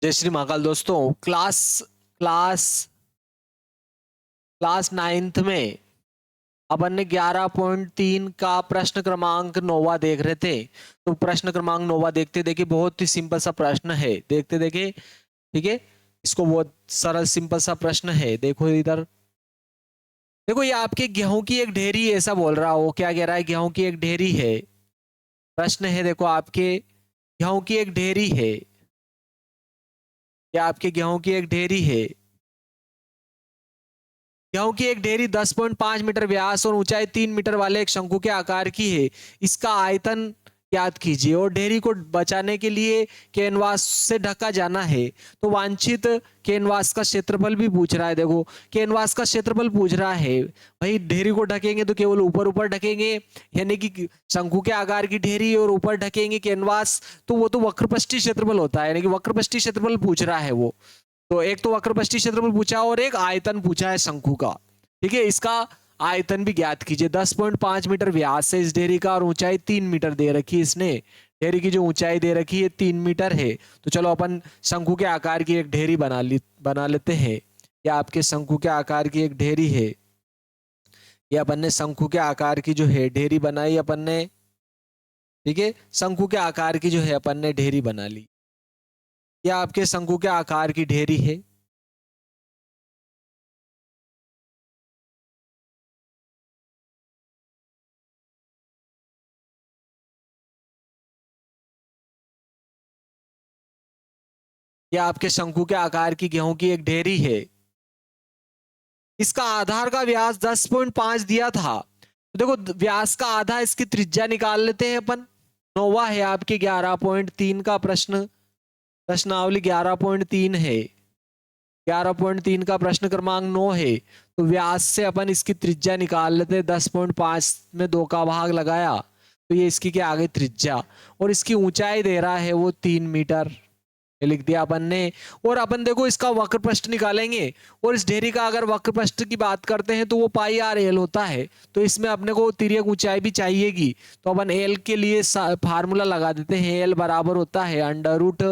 जय श्री महाकाल दोस्तों। Class class class ninth में अपन ने 11.3 का प्रश्न क्रमांक 9वां देख रहे थे। तो प्रश्न क्रमांक 9वां देखते देखिए, बहुत ही सिंपल सा प्रश्न है। देखते देखिए, ठीक है। इसको बहुत सरल सिंपल सा प्रश्न है। देखो इधर, देखो ये आपके गेहूं की एक ढेरी है, ऐसा बोल रहा हो। क्या कह रहा है? गेहूं की एक ढेरी है। प्रश्न है, देखो आपके गेहूं की एक ढेरी है। क्या आपके गेहूं की एक ढेरी है? गेहूं की एक ढेरी 10.5 मीटर व्यास और ऊंचाई 3 मीटर वाले एक शंकु के आकार की है। इसका आयतन ज्ञात कीजिए। और ढेरी को बचाने के लिए कैनवास से ढका जाना है। तो वांछित कैनवास का क्षेत्रफल भी पूछ रहा है। देखो, कैनवास का क्षेत्रफल पूछ रहा है। भाई ढेरी को ढकेंगे तो केवल ऊपर ऊपर ढकेंगे, यानी कि शंकु के आकार की ढेरी और ऊपर ढकेंगे कैनवास, तो वो तो वक्रपष्टीय क्षेत्रफल होता है। यानी कि वक्रपष्टीय क्षेत्रफल पूछ रहा है वो। तो एक तो वक्रपष्टीय क्षेत्रफल पूछा और एक आयतन पूछा है शंकु का। ठीक है, इसका आयतन भी ज्ञात कीजिए। 10.5 मीटर व्यास है इस ढेरी का और ऊंचाई 3 मीटर दे रखी है इसने। ढेरी की जो ऊंचाई दे रखी है 3 मीटर है। तो चलो अपन शंकु के आकार की एक ढेरी बना लेते हैं। या आपके शंकु के आकार की एक ढेरी है। ये अपन ने शंकु के आकार की जो है ढेरी बनाई अपन ने। ठीक है, शंकु के आकार की जो है अपन ने ढेरी बना ली। यह आपके शंकु के आकार की ढेरी है। यह आपके शंकु के आकार की गेहूं की एक ढेरी है। इसका आधार का व्यास 10.5 दिया था। तो देखो, व्यास का आधा इसकी त्रिज्या निकाल लेते हैं अपन। 9वां है आपके 11.3 का प्रश्न। प्रश्नावली 11.3 है। 11.3 का प्रश्न क्रमांक 9 है। तो व्यास से अपन इसकी त्रिज्या निकाल लेते हैं। 10.5 में 2 का भाग लगाया तो ये इसकी क्या आ गई? त्रिज्या। और इसकी ऊंचाई दे रहा है वो 3 मीटर। ये लिख दिया अपन ने। और अपन देखो इसका वक्रपष्ठ निकालेंगे। और इस ढेरी का अगर वक्रपष्ठ की बात करते हैं तो वो पाई आर एल होता है। तो इसमें अपने को तिर्यक ऊंचाई भी चाहिएगी। तो अपन एल के लिए फार्मूला लगा देते हैं। एल बराबर होता है अंडर रूट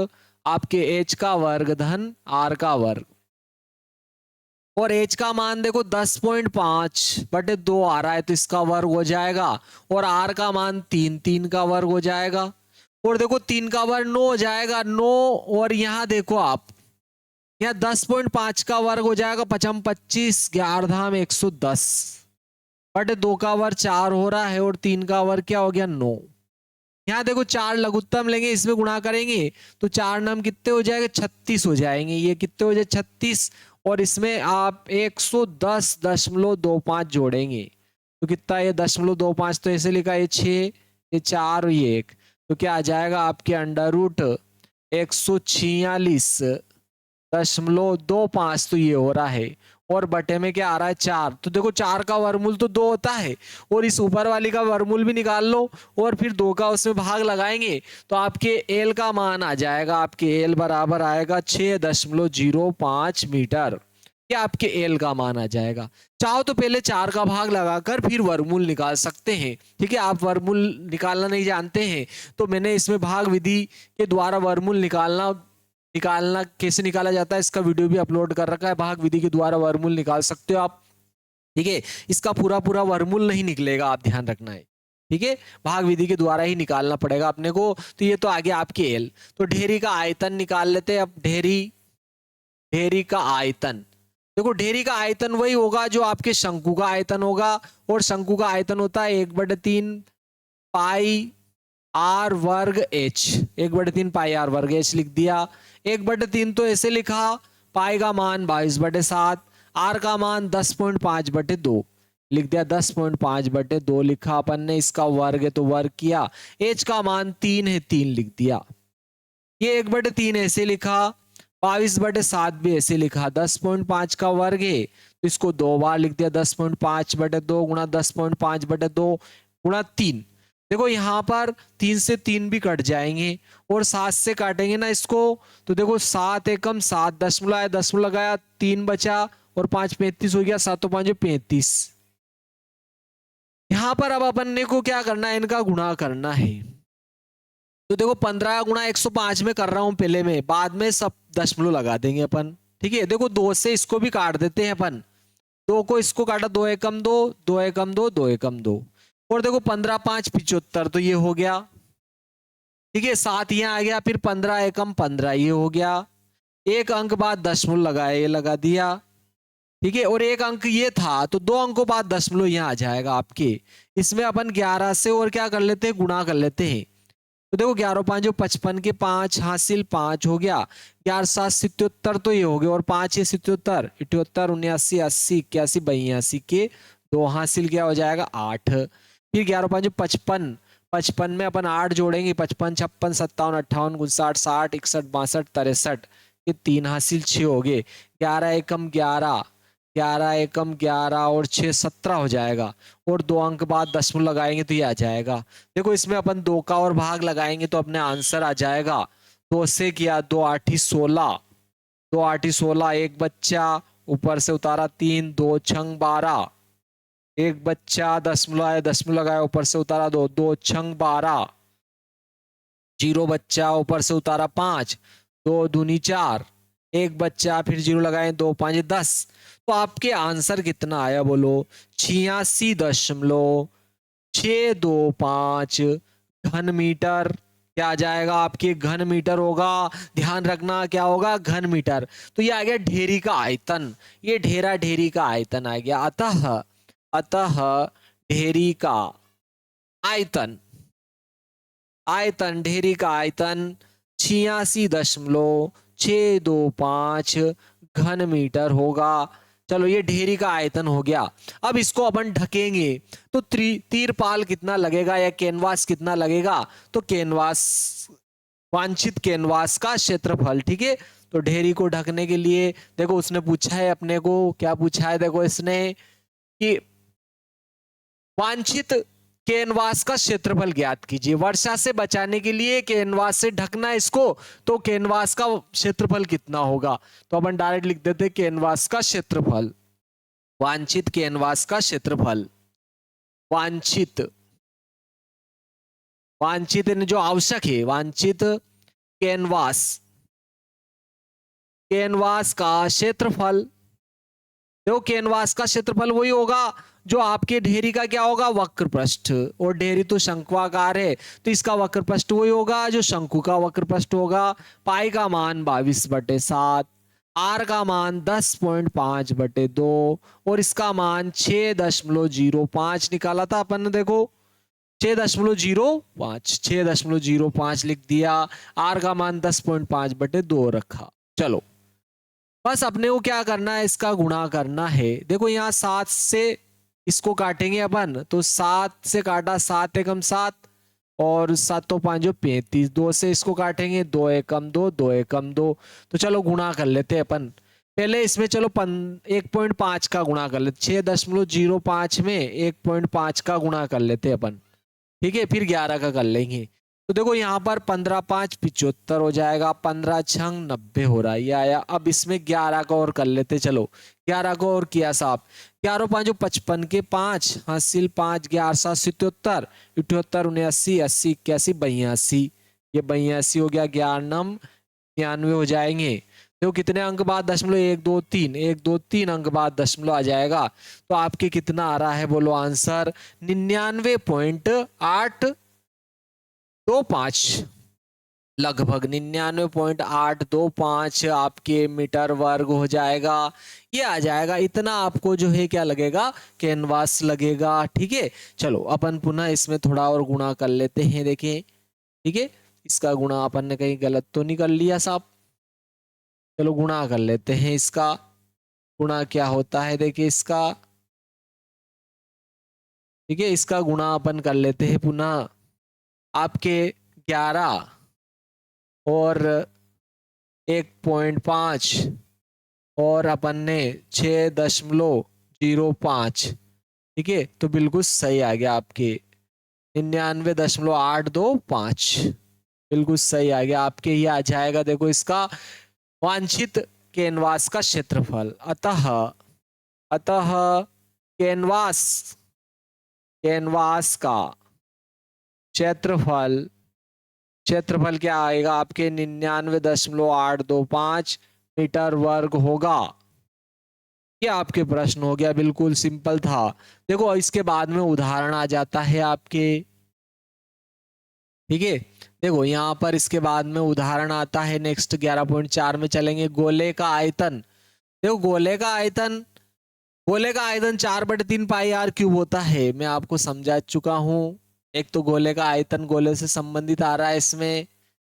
आपके एच का वर्ग धन आर का वर्ग। और एच का मान देखो 10.5/2 आ रहा है, तो इसका वर्ग हो जाएगा। और आर का मान 3 का वर्ग हो जाएगा। और देखो 3 का वर्ग 9 हो जाएगा। 9 और यहाँ देखो आप, यहाँ 10.5 का वर्ग हो जाएगा 55 25 11 धाम 110/2 का वर्ग 4 हो रहा है। और 3 का वर्ग क्या हो गया? 9। यहाँ देखो 4 लघुत्तम लेंगे, इसमें गुणा करेंगे तो 4 नाम कितने हो जाएंगे? 36 हो जाएंगे। ये कितने हो जाए? 36। और इसमें आप 110.25 जोड़ेंगे तो कितना? ये 0.25 तो ऐसे लिखा, ये 6, ये 4 और ये 1। तो क्या आ जाएगा आपके? अंडर रूट 146.25 तो ये हो रहा है। और बटे में क्या आ रहा है? 4। तो देखो 4 का वर्गमूल तो 2 होता है। और इस ऊपर वाली का वर्गमूल भी निकाल लो और फिर 2 का उसमें भाग लगाएंगे तो आपके एल का मान आ जाएगा। आपके एल बराबर आएगा 6.05 मीटर। ये आपके एल का मान आ जाएगा। चाहो तो पहले 4 का भाग लगाकर फिर वर्गमूल निकाल सकते हैं। ठीक है, आप वर्गमूल निकालना नहीं जानते हैं तो मैंने इसमें भाग विधि के द्वारा वर्गमूल निकालना कैसे निकाला जाता है इसका वीडियो भी अपलोड कर रखा है। भाग विधि के द्वारा वर्गमूल निकाल सकते हो आप। ठीक है, इसका पूरा पूरा वर्गमूल नहीं निकलेगा, आप ध्यान रखना है। ठीक है, भाग विधि के द्वारा ही निकालना पड़ेगा अपने को। तो ये तो आगे आपके एल। तो ढेरी का आयतन निकाल लेते हैं अब। ढेरी ढेरी का आयतन, देखो ढेरी का आयतन वही होगा जो आपके शंकु का आयतन होगा। और शंकु का आयतन होता है 1/3 पाई आर वर्ग एच। 1/3 पाई आर वर्ग एच लिख दिया। 1/3 तो ऐसे लिखा, पाई का मान 22/7, आर का मान 10.5/2 लिख दिया। 10.5/2 लिखा अपन ने। इसका वर्ग है तो वर्ग किया। एच का मान 3 है, 3 लिख दिया। ये 1/3 ऐसे लिखा। 22/7 भी ऐसे लिखा। 10.5 का वर्ग है तो इसको 2 बार लिख दिया। 10.5/2 गुणा 10.5/2 गुणा 3। देखो यहाँ पर 3 से 3 भी कट जाएंगे और 7 से काटेंगे ना इसको। तो देखो 7 एकम 7, दशमलव आया, दशमलव लगाया, 3 बचा और 5 35 हो गया। 7 5 35। यहाँ पर अब अपन ने को क्या करना है? इनका गुणा करना है। तो देखो 15 गुणा 105 में कर रहा हूं पहले में, बाद में सब दशमलव लगा देंगे अपन। ठीक है, देखो 2 से इसको भी काट देते हैं अपन, 2 को इसको काटा, 2 एकम 2, 2 एकम 2, 2 एकम 2, और देखो 15 5 75, तो ये हो गया। ठीक है, 7 यहाँ आ गया, फिर 15 एकम 15, ये हो गया। एक अंक बाद दशमलव लगाए, ये लगा दिया। ठीक है, और एक अंक ये था, तो 2 अंकों बाद दशमलव यहाँ आ जाएगा आपके। इसमें अपन 11 से और क्या कर लेते हैं, गुणा कर लेते हैं। तो देखो 11 5 55 के 5 हासिल 5 हो गया, 11 7 77, तो ये हो गया, और 5 ये 77, 78 79 80 81 82 के 2 हासिल क्या हो जाएगा 8। फिर 11 5 55, 55 में अपन 8 जोड़ेंगे, 55 56 57 58 59 60 61 62 63 के 3 हासिल 6 हो गए, 11 एकम 11, 11 एकम 11 और 6 17 हो जाएगा, और 2 अंक बाद दशमलव लगाएंगे तो ये आ जाएगा। देखो इसमें अपन 2 का और भाग लगाएंगे तो अपने आंसर आ जाएगा। 2 से किया 2 8 16, 2 8 16, एक बच्चा ऊपर से उतारा 3, 2 छंग 12, एक बच्चा दशमलव आया, दशमलव लगाया ऊपर से उतारा 2, 2 छंग 12, जीरो बच्चा ऊपर से उतारा 5, 2 दूनी 4, एक बच्चा फिर जीरो लगाए, 2 5 10। तो आपके आंसर कितना आया बोलो, 86.625 घन मीटर। क्या आ जाएगा आपके, घन मीटर होगा। ध्यान रखना क्या होगा, घन मीटर। तो ये आ गया ढेरी का आयतन, ये ढेरी का आयतन आ गया। अतः अतः ढेरी का आयतन, आयतन ढेरी का आयतन 86.625 घन मीटर होगा। चलो ये ढेरी का आयतन हो गया। अब इसको अपन ढकेंगे तो तीरपाल कितना लगेगा या कैनवास कितना लगेगा, तो कैनवास, वांछित कैनवास का क्षेत्रफल। ठीक है, तो ढेरी को ढकने के लिए देखो उसने पूछा है अपने को, क्या पूछा है, देखो इसने कि वांछित कैनवास का क्षेत्रफल ज्ञात कीजिए। वर्षा से बचाने के लिए कैनवास से ढकना है इसको, तो कैनवास का क्षेत्रफल कितना होगा, तो अपन डायरेक्ट लिख देते कैनवास का क्षेत्रफल, वांछित कैनवास का क्षेत्रफल, वांछित, वांछित जो आवश्यक है, वांछित कैनवास, कैनवास का क्षेत्रफल। देखो कैनवास का क्षेत्रफल वही होगा जो आपके ढेरी का क्या होगा, वक्र पृष्ठ, और ढेरी तो शंक्वाकार है तो इसका वक्र पृष्ठ वही होगा जो शंकु का वक्र पृष्ठ होगा। पाई का मान 22/7, आर का मान 10.5/2, और इसका मान 6.05 निकाला था अपन ने। देखो 6.05, 6.05 लिख दिया, आर का मान 10.5/2 रखा। चलो बस अपने को क्या करना है, इसका गुणा करना है। देखो यहाँ 7 से इसको काटेंगे अपन, तो 7 से काटा, 7 एकम 7, और 7 तो 5 35, 2 से इसको काटेंगे, 2 एकम 2, 2 एकम 2। तो चलो गुणा कर लेते हैं अपन पहले इसमें। चलो 1.5 का गुणा कर लेते, 6.05 में 1.5 का गुणा कर लेते हैं अपन। ठीक है, फिर 11 का कर लेंगे। तो देखो यहाँ पर 15 5 75 हो जाएगा, 15 छंग 90 हो रहा है, ये आया। अब इसमें 11 का और कर लेते, चलो 11 को और किया साहब, 11 5 55 के 5 हासिल 5, 11 7 77, 78 79 80 81 82, ये 82 हो गया, 11 99 हो जाएंगे। देखो कितने अंक बाद दशमलव, 1 2 3, 1 2 3 अंक बाद दशमलव आ जाएगा। तो आपके कितना आ रहा है बोलो आंसर, 99.825, लगभग 99.825 आपके मीटर वर्ग हो जाएगा। ये आ जाएगा, इतना आपको जो है क्या लगेगा, कैनवास लगेगा। ठीक है, चलो अपन पुनः इसमें थोड़ा और गुणा कर लेते हैं, देखें। ठीक है, इसका गुणा अपन ने कहीं गलत तो नहीं कर लिया साहब, चलो गुणा कर लेते हैं इसका। गुणा क्या होता है देखिए इसका। ठीक है, इसका गुणा अपन कर लेते हैं पुनः, आपके 11 और 1.5 और अपन ने 6.05। ठीक है, तो बिल्कुल सही आ गया आपके 99.825, बिल्कुल सही आ गया आपके। ये आ जाएगा देखो इसका वांछित कैनवास का क्षेत्रफल। अतः अतः कैनवास, कैनवास का क्षेत्रफल क्षेत्रफल क्या आएगा आपके 99.825 मीटर वर्ग होगा। ये आपके प्रश्न हो गया, बिल्कुल सिंपल था। देखो इसके बाद में उदाहरण आ जाता है आपके, ठीक है। देखो यहाँ पर इसके बाद में उदाहरण आता है, नेक्स्ट 11.4 में चलेंगे। गोले का आयतन, देखो गोले का आयतन 4/3 पाई आर क्यूब होता है। मैं आपको समझा चुका हूं। एक तो गोले का आयतन गोले से संबंधित आ रहा है इसमें,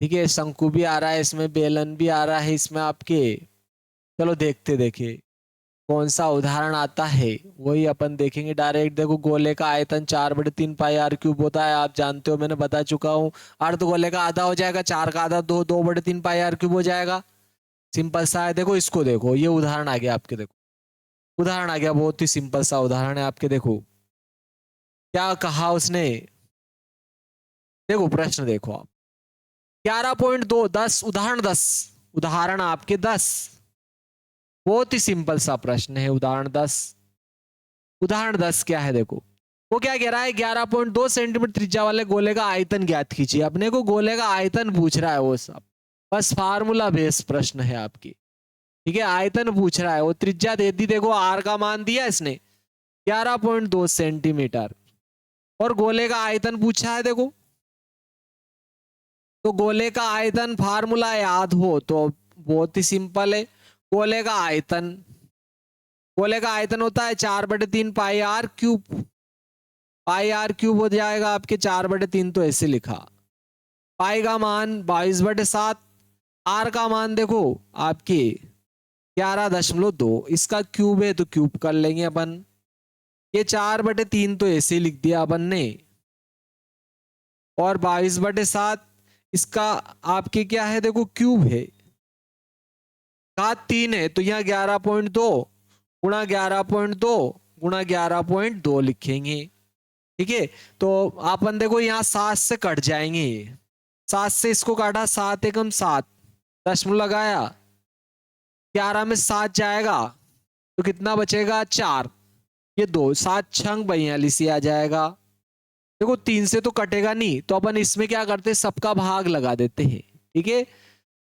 ठीक है। शंकु भी आ रहा है इसमें, बेलन भी आ रहा है इसमें आपके। चलो देखिए कौन सा उदाहरण आता है, वही अपन देखेंगे डायरेक्ट। देखो गोले का आयतन 4/3 पाई आर क्यूब होता है, आप जानते हो, मैंने बता चुका हूँ। अर्ध गोले का आधा हो जाएगा, 4 का आधा 2, 2/3 पाई आर क्यूब हो जाएगा। सिंपल सा है। देखो इसको देखो, ये उदाहरण आ गया आपके, देखो उदाहरण आ गया, बहुत ही सिंपल सा उदाहरण है आपके। देखो क्या कहा उसने, देखो प्रश्न देखो आप। 11.2 10 उदाहरण 10, उदाहरण आपके 10, बहुत ही सिंपल सा प्रश्न है उदाहरण 10। उदाहरण 10 क्या है, देखो वो क्या कह रहा है, 11.2 सेंटीमीटर त्रिज्या वाले गोले का आयतन ज्ञात कीजिए। अपने को गोले का आयतन पूछ रहा है वो सब, बस फार्मूला बेस्ड प्रश्न है आपकी, ठीक है। आयतन पूछ रहा है, वो त्रिज्या दे दी, देखो आर का मान दिया इसने 11.2 सेंटीमीटर, और गोले का आयतन पूछा है। देखो तो गोले का आयतन फार्मूला याद हो तो बहुत ही सिंपल है। गोले का आयतन, गोले का आयतन होता है 4/3 pi r cube. Pi r cube हो जाएगा आपके 4/3, तो ऐसे लिखा। पाई का मान 22/7, आर का मान देखो आपके 11.2, इसका क्यूब है तो क्यूब कर लेंगे अपन। ये 4/3 तो ऐसे लिख दिया अपन ने, और 22/7 इसका आपके क्या है, देखो क्यूब है, घात 3 है, तो यहाँ 11.2 गुणा 11.2 गुणा 11.2 लिखेंगे, ठीक है। तो अपन देखो यहाँ 7 से कट जाएंगे, 7 से इसको काटा, 7 एकम 7, दशमलव लगाया, 11 में 7 जाएगा तो कितना बचेगा 4, ये 2, 7 छंग 42 आ जाएगा। देखो 3 से तो कटेगा नहीं, तो अपन इसमें क्या करते हैं, सबका भाग लगा देते हैं, ठीक है।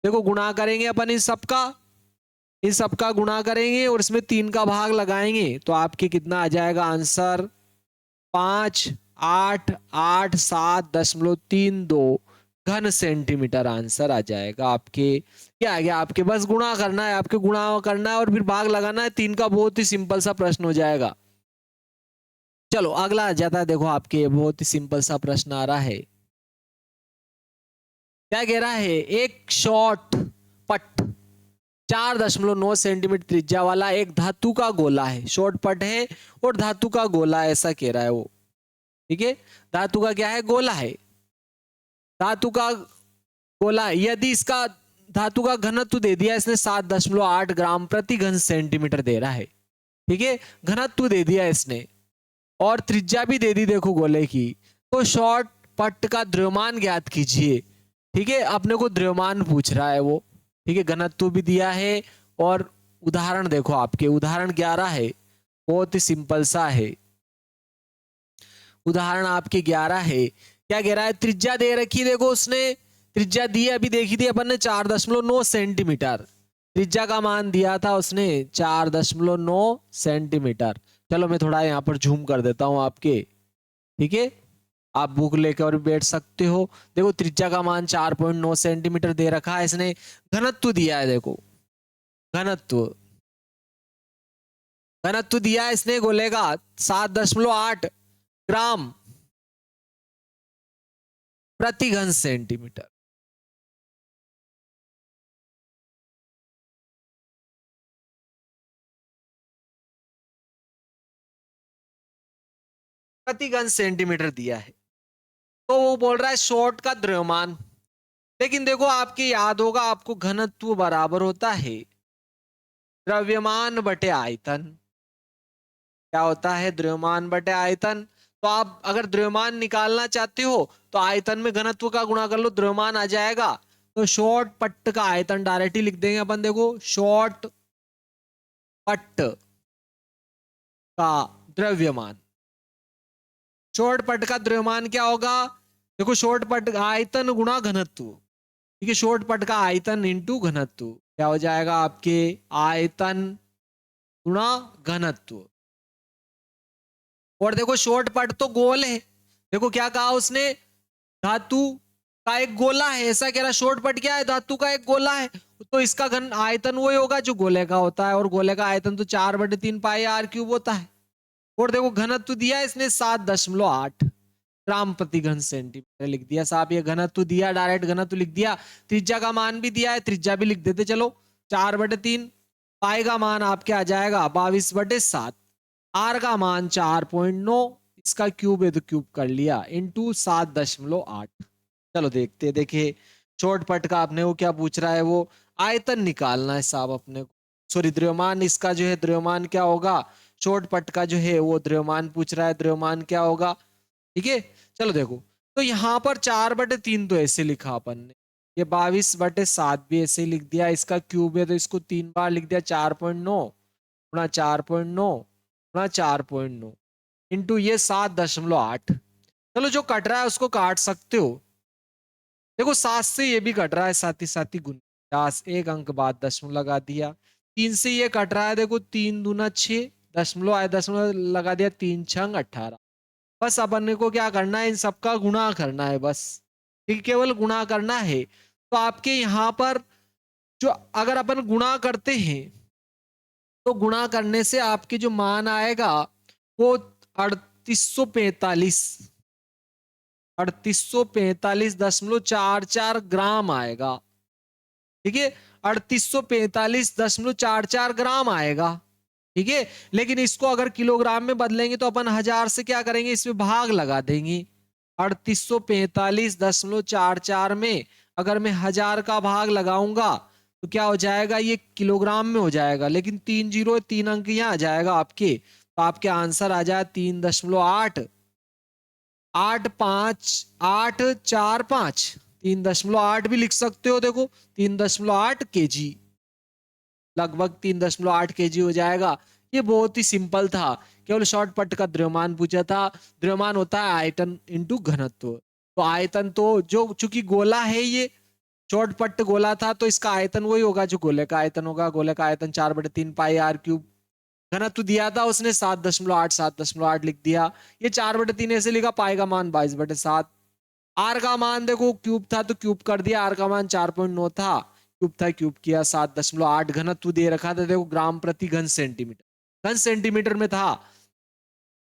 देखो गुणा करेंगे अपन इन सबका गुणा करेंगे और इसमें 3 का भाग लगाएंगे, तो आपके कितना आ जाएगा आंसर, 5 8 8 7.32 घन सेंटीमीटर आंसर आ जाएगा आपके। क्या आ गया आपके, बस गुणा करना है आपके, गुणा करना है और फिर भाग लगाना है 3 का, बहुत ही सिंपल सा प्रश्न हो जाएगा। चलो अगला आ जाता है, देखो आपके बहुत ही सिंपल सा प्रश्न आ रहा है। क्या कह रहा है, एक शॉर्ट पट 4.9 सेंटीमीटर त्रिज्या वाला एक धातु का गोला है, शॉर्ट पट है और धातु का गोला है, ऐसा कह रहा है वो, ठीक है। धातु का क्या है, गोला है, धातु का गोला। यदि इसका धातु का घनत्व दे दिया इसने 7.8 ग्राम प्रति घन सेंटीमीटर दे रहा है, ठीक है, घनत्व दे दिया इसने और त्रिज्या भी दे दी देखो गोले की, तो शॉर्ट पट का द्रव्यमान ज्ञात कीजिए, ठीक है। अपने को द्रव्यमान पूछ रहा है वो, ठीक है, घनत्व भी दिया है। और उदाहरण देखो आपके, उदाहरण 11 है, बहुत ही सिंपल सा है उदाहरण आपके 11 है। क्या कह रहा है, त्रिज्या दे रखी, देखो उसने त्रिज्या दी है, अभी देखी थी अपन ने 4.9 सेंटीमीटर, त्रिज्या का मान दिया था उसने 4.9 सेंटीमीटर। चलो मैं थोड़ा यहाँ पर झूम कर देता हूँ आपके, ठीक है, आप बुक लेकर भी बैठ सकते हो। देखो त्रिज्या का मान 4.9 सेंटीमीटर दे रखा है इसने, घनत्व दिया है, देखो घनत्व घनत्व दिया है इसने गोले का 7.8 ग्राम प्रति घन सेंटीमीटर। प्रति घन सेंटीमीटर दिया है, तो वो बोल रहा है शॉर्ट का द्रव्यमान। लेकिन देखो आपके याद होगा, आपको घनत्व बराबर होता है द्रव्यमान बटे आयतन। क्या होता है, द्रव्यमान बटे आयतन। तो आप अगर द्रव्यमान निकालना चाहते हो तो आयतन में घनत्व का गुणा कर लो, द्रव्यमान आ जाएगा। तो शॉर्ट पट्ट का आयतन डायरेक्टली लिख देंगे अपन, देखो शॉर्ट पट्ट का द्रव्यमान, शॉर्ट पट्ट का द्रव्यमान क्या होगा, देखो शॉर्ट पट का आयतन गुणा घनत्व, ठीक है, शॉर्ट पट का आयतन इंटू घनत्व क्या हो जाएगा आपके, आयतन गुणा घनत्व। और देखो शॉर्ट पट तो गोल है, देखो क्या कहा उसने, धातु का एक गोला है, ऐसा कह रहा शॉर्ट पट क्या है, धातु का एक गोला है, तो इसका घन आयतन वही होगा जो गोले का होता है, और गोले का आयतन तो 4/3 पाई आर क्यूब होता है। और देखो घनत्व दिया है इसने 7.8 ग्राम प्रति घन सेंटीमीटर लिख दिया साहब, ये घनत्व दिया, डायरेक्ट घनत्व लिख दिया। त्रिज्या का मान भी दिया है, त्रिज्या भी लिख देते चलो, 4/3, पाई का मान आपके आ जाएगा 22/7, आर का मान 4.9, इसका क्यूब है तो क्यूब कर लिया, इंटू 7.8। चलो देखते देखिए शॉर्ट पट का अपने को क्या पूछ रहा है, वो आयतन निकालना है साहब अपने को, सॉरी द्रव्यमान, इसका जो है द्रव्यमान क्या होगा, शॉर्ट पट का जो है वो द्रव्यमान पूछ रहा है, द्रव्यमान क्या होगा, ठीक है। चलो देखो, तो यहाँ पर 4/3 तो ऐसे लिखा अपन ने, ये 22/7 भी ऐसे लिख दिया, इसका क्यूब है तो इसको 3 बार लिख दिया, 4.9 गुणा 4.9 गुणा 4.9 इंटू ये 7.8। चलो जो कट रहा है उसको काट सकते हो, देखो 7 से ये भी कट रहा है, साथ ही गुण 50, एक अंक बाद दशमलव लगा दिया, 3 से ये कट रहा है, देखो 3 दूना 6, दशमलव आए, दशमलव लगा दिया, 3×6 = 18। बस अपन को क्या करना है, इन सबका गुणा करना है बस, ठीक, केवल गुणा करना है। तो आपके यहाँ पर जो अगर अपन गुणा करते हैं तो गुणा करने से आपके जो मान आएगा वो 3845 3845.44 ग्राम आएगा, ठीक है, 3845.44 ग्राम आएगा, ठीक है। लेकिन इसको अगर किलोग्राम में बदलेंगे तो अपन 1000 से क्या करेंगे, इसमें भाग लगा देंगे, 3845.44 में अगर मैं 1000 का भाग लगाऊंगा तो क्या हो जाएगा, ये किलोग्राम में हो जाएगा, लेकिन 3 अंक यहाँ आ जाएगा आपके, तो आपके आंसर आ जाए 3.885 3.8 भी लिख सकते हो, देखो 3.8 kg, लगभग 3.8 kg हो जाएगा। ये बहुत ही सिंपल था, केवल शॉर्ट पट का द्रव्यमान पूछा था, द्रव्यमान होता है आयतन इंटू घनत्व, तो आयतन तो जो चूंकि गोला है, ये शॉर्ट पट गोला था तो इसका आयतन वही होगा जो गोले का आयतन होगा, गोले का आयतन 4/3 पाई आर क्यूब, घनत्व दिया था उसने 7.8 लिख दिया, ये 4/3 ऐसे लिखा, पाई का मान 22/7, आर का मान देखो क्यूब था तो क्यूब कर दिया, आर का मान 4.9 था, क्यूब था क्यूब किया, 7.8 घनत्व दे रखा था देखो ग्राम प्रति घन सेंटीमीटर, घन सेंटीमीटर में था,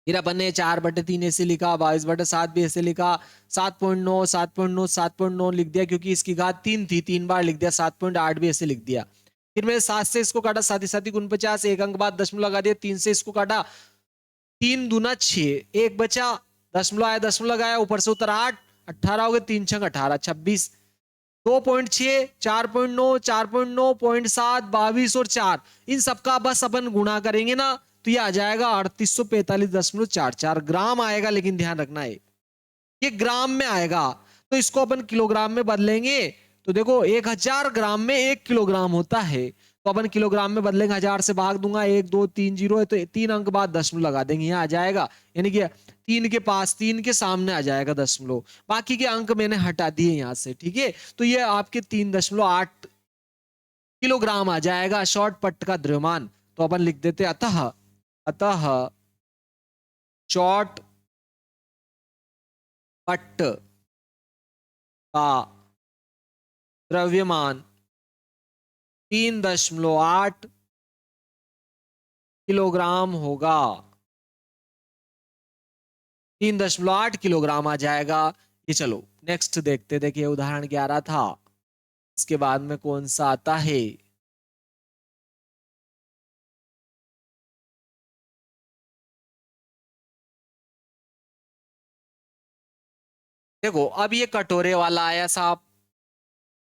फिर अपन ने 4/3 ऐसे लिखा, 22/7 भी ऐसे लिखा, 7.9 7.9 7.9 लिख दिया क्योंकि इसकी घात 3 थी, 3 बार लिख दिया, 7.8 भी ऐसे लिख दिया। फिर मैंने 7 से इसको काटा, साथ ही 49, एक अंक बाद दशमलव लगा दिया, 3 से इसको काटा, 3 दूना 6, एक बचा, दशमलव आया, दशमलव लगाया, ऊपर से उतर 8, 18 हो गए, 3×6 = 18, 26, 2.6 4.9 4.9 0.7 22 और 4, इन सबका बस अपन गुणा करेंगे ना तो ये आ जाएगा 3845.44 ग्राम आएगा, लेकिन ध्यान रखना है ये ग्राम में आएगा, तो इसको अपन किलोग्राम में बदलेंगे तो देखो 1000 ग्राम में 1 किलोग्राम होता है, तो अपन किलोग्राम में बदलेंगे, 1000 से भाग दूंगा, 1 2 3 0 है तो 3 अंक बाद दशमलव लगा देंगे, यहाँ आ जाएगा, यानी कि 3 के पास, 3 के सामने आ जाएगा दशमलव, बाकी के अंक मैंने हटा दिए यहाँ से, ठीक है। तो ये आपके 3.8 किलोग्राम आ जाएगा शॉर्ट पट का द्रव्यमान, तो अपन लिख देते अतः अतः शॉर्ट पट का द्रव्यमान 3.8 किलोग्राम होगा, 3.8 किलोग्राम आ जाएगा ये। चलो नेक्स्ट देखते, देखिए उदाहरण 11 था, इसके बाद में कौन सा आता है, देखो अब ये कटोरे वाला आया साहब,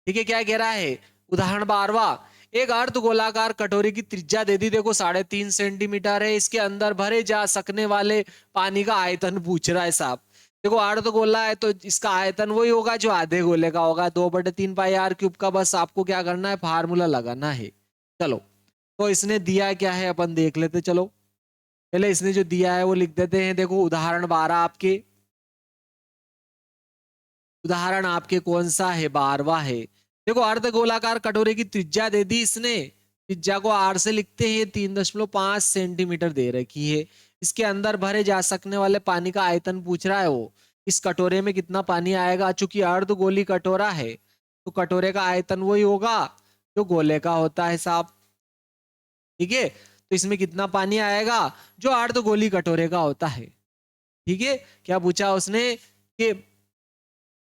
ठीक है, क्या कह रहा है, उदाहरण 12वां, एक अर्ध गोलाकार कटोरी की त्रिज्या दे दी, देखो 3.5 सेंटीमीटर है, इसके अंदर भरे जा सकने वाले पानी का आयतन पूछ रहा है साहब, देखो अर्ध गोला है तो इसका आयतन वही होगा जो आधे गोले का होगा, 2/3 पाई आर क्यूब का, बस आपको क्या करना है, फार्मूला लगाना है। चलो तो इसने दिया क्या है अपन देख लेते, चलो पहले इसने जो दिया है वो लिख देते हैं, देखो उदाहरण 12 आपके, उदाहरण आपके कौन सा है, 12वां है। देखो अर्ध गोलाकार कटोरे की त्रिज्या दे दी इसने, त्रिज्या को आर से लिखते हैं, 3.5 सेंटीमीटर दे रखी है। इसके अंदर भरे जा सकने वाले पानी का आयतन पूछ रहा है वो, इस कटोरे में कितना पानी आएगा। चूंकि अर्ध गोली कटोरा है तो कटोरे का आयतन वही होगा जो गोले का होता है साहब, ठीक है। तो इसमें कितना पानी आएगा जो अर्ध गोली कटोरे का होता है, ठीक है। क्या पूछा उसने कि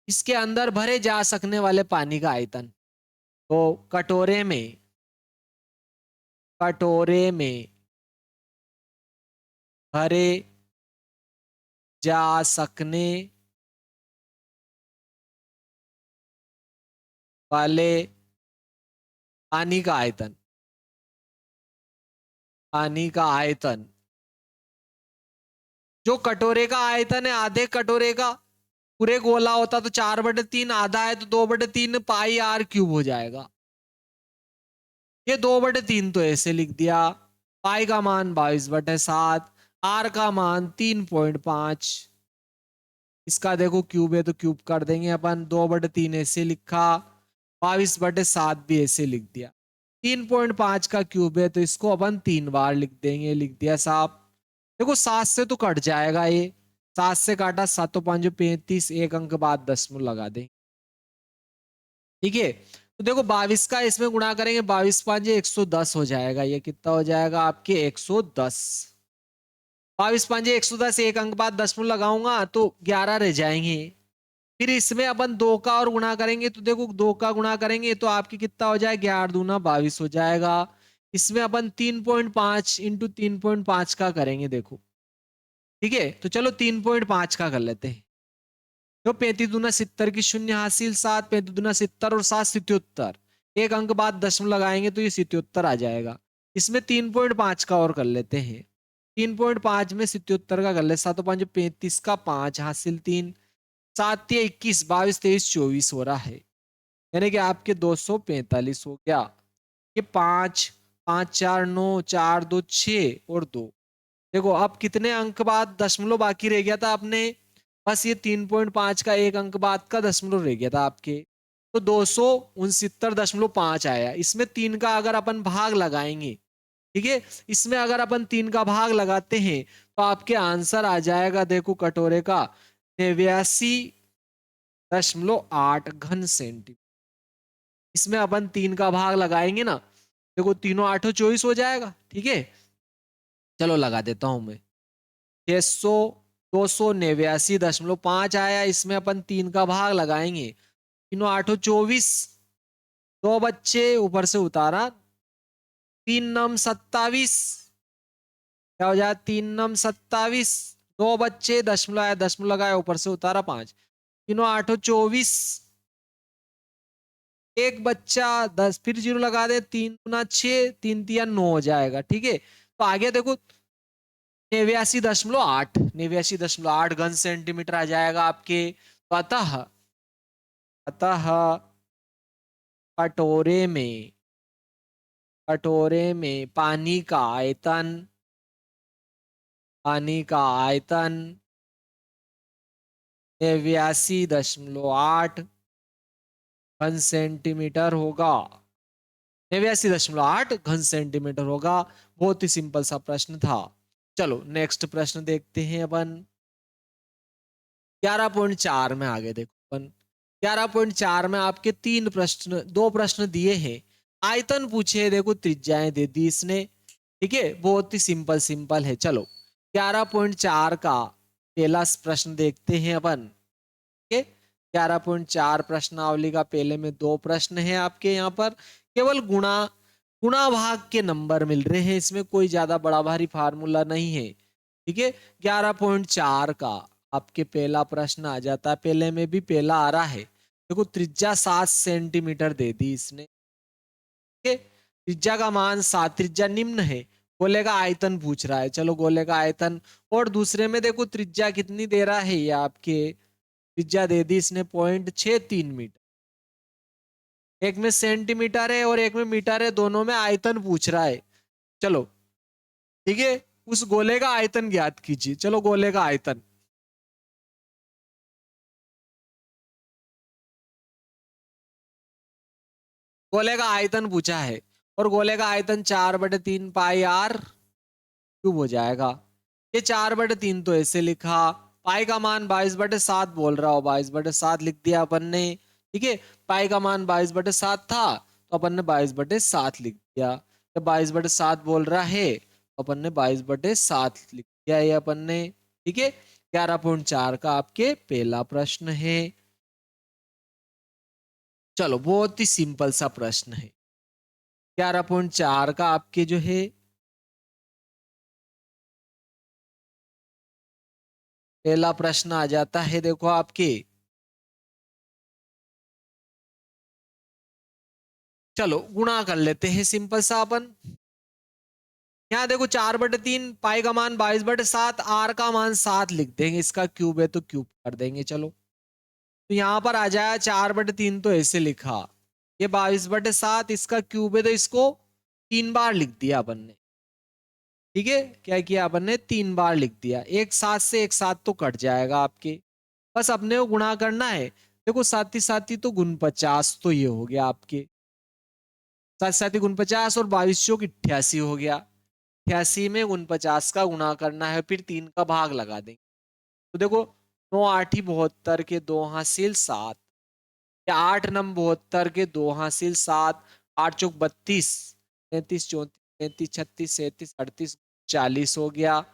इसके अंदर भरे जा सकने वाले पानी का आयतन, तो कटोरे में भरे जा सकने वाले पानी का आयतन, पानी का आयतन, जो कटोरे का आयतन है आधे कटोरे का, पूरे गोला होता तो 4/3, आधा है तो 2/3 पाई आर क्यूब हो जाएगा। ये 2/3 तो ऐसे लिख दिया। पाई का मान 22/7, आर का मान 3.5, इसका देखो क्यूब है तो क्यूब कर देंगे अपन। 2/3 ऐसे लिखा, 22/7 भी ऐसे लिख दिया। 3.5 का क्यूब है तो इसको अपन 3 बार लिख देंगे, लिख दिया साहब। देखो 7 से तो कट जाएगा ये, 7 से काटा, 7 5 35, एक अंक बाद दशमलव लगा दें, ठीक है। तो देखो 22 का इसमें गुणा करेंगे, 22 5 110 हो जाएगा। ये कितना हो जाएगा आपके 110। 22 5 110, एक अंक बाद दशमलव लगाऊंगा तो 11 रह जाएंगे। फिर इसमें अपन 2 का और गुणा करेंगे, तो देखो 2 का गुणा करेंगे तो आपकी कितना हो जाएगा, 11 दूना 22 हो जाएगा। इसमें अपन 3.5 इंटू 3.5 का करेंगे देखो, ठीक है। तो चलो 3.5 का कर लेते हैं। तो 35 दूना 70 की शून्य हासिल, 7 35 दूना 70 और 7 77, एक अंक बाद दशमलव लगाएंगे तो ये 77 आ जाएगा। इसमें 3.5 का और कर लेते हैं। 3.5 में 77 का कर ले, 7 5 35 का 5 हासिल 3, 7 या 21, 22 23 24 हो रहा है, यानी कि आपके 245 हो गया। ये 5 5 4 9 4 2 6 और 2। देखो अब कितने अंक बाद दशमलव बाकी रह गया था अपने, बस ये 3.5 का एक अंक बाद का दशमलव रह गया था आपके, तो 269.5 आया। इसमें 3 का अगर अपन भाग लगाएंगे, ठीक है, इसमें अगर अपन 3 का भाग लगाते हैं तो आपके आंसर आ जाएगा, देखो कटोरे का 89.8 घन सेंटीमीटर। इसमें अपन 3 का भाग लगाएंगे ना, देखो तीनों 8 24 हो जाएगा, ठीक है। चलो लगा देता हूं मैं, 600 289.5 आया। इसमें अपन 3 का भाग लगाएंगे, तीनों 8 24, 2 बच्चे ऊपर से उतारा, 3 9 27, क्या हो जाए, 3 9 27, 2 बच्चे दशमलव आया, दशमलव लगाया, ऊपर से उतारा 5, तीनों 8 24, एक बच्चा 10, फिर जीरो लगा दे, 3 दूना 6, 3 3 9 हो जाएगा, ठीक है। तो आगे देखो 89.8, 89.8 घन सेंटीमीटर आ जाएगा आपके। तो अतः कटोरे में पानी का आयतन, 89.8 घन सेंटीमीटर होगा, 89.8 घन सेंटीमीटर होगा। बहुत ही सिंपल सा प्रश्न था। चलो नेक्स्ट प्रश्न देखते हैं अपन। 11.4 में आगे देखो अपन, 11.4 में आपके 2 प्रश्न दिए हैं, आयतन पूछे है, देखो त्रिज्याएं दे दी इसने, ठीक है। बहुत ही सिंपल सिंपल है। चलो 11.4 का पहला प्रश्न देखते हैं अपन, ठीक है। 11.4 प्रश्नावली का पहले में 2 प्रश्न है आपके यहाँ पर, केवल गुणा गुणा भाग के नंबर मिल रहे हैं, इसमें कोई ज्यादा बड़ा भारी फार्मूला नहीं है, ठीक है। 11.4 का आपके पहला प्रश्न आ जाता है, पहले में भी पहला आ रहा है, देखो त्रिज्या 7 सेंटीमीटर दे दी इसने, ठीक है। त्रिज्या का मान 7, त्रिज्या निम्न है, गोले का आयतन पूछ रहा है, चलो गोले का आयतन। और दूसरे में देखो त्रिज्या कितनी दे रहा है, ये आपके त्रिज्या दे दी इसने 0.63 मीटर, एक में सेंटीमीटर है और एक में मीटर है, दोनों में आयतन पूछ रहा है। चलो ठीक है, उस गोले का आयतन ज्ञात कीजिए। चलो गोले का आयतन, गोले का आयतन पूछा है और गोले का आयतन 4/3 पाई आर क्यूब हो जाएगा। ये 4/3 तो ऐसे लिखा, पाई का मान 22/7 बोल रहा हो, 22/7 लिख दिया अपन ने। ठीक है, पाई का मान 22/7 था तो अपन ने 22/7 लिख दिया। जब 22/7 बोल रहा है तो अपन ने 22/7 लिख दिया ये अपन ने। ठीक है, 11.4 का आपके पहला प्रश्न है। चलो बहुत ही सिंपल सा प्रश्न है। 11.4 का आपके जो है पहला प्रश्न आ जाता है, देखो आपके। चलो गुणा कर लेते हैं सिंपल सा अपन। यहाँ देखो 4/3, पाई का मान 22/7, आर का मान 7 लिख देंगे, इसका क्यूब है तो क्यूब कर देंगे। चलो तो यहाँ पर आ जाए 4/3 तो ऐसे लिखा, ये 22/7 इसका क्यूब है तो इसको 3 बार लिख दिया अपन ने। ठीक है, क्या किया अपन ने, 3 बार लिख दिया। एक साथ से एक साथ तो कट जाएगा आपके, बस अपने को गुणा करना है। देखो साथ ही तो गुण 50 तो ये हो गया आपके, साथ ही गुण 50 और 22 × 88 हो गया। 88 में 49 का गुणा करना है, फिर 3 का भाग लगा देंगे। तो देखो 9 8 72 के 2 हासिल 7, या 8 9 72 के 2 हासिल 7, 8 चौक 32, 33 34 35 36 37 38 40 हो गया,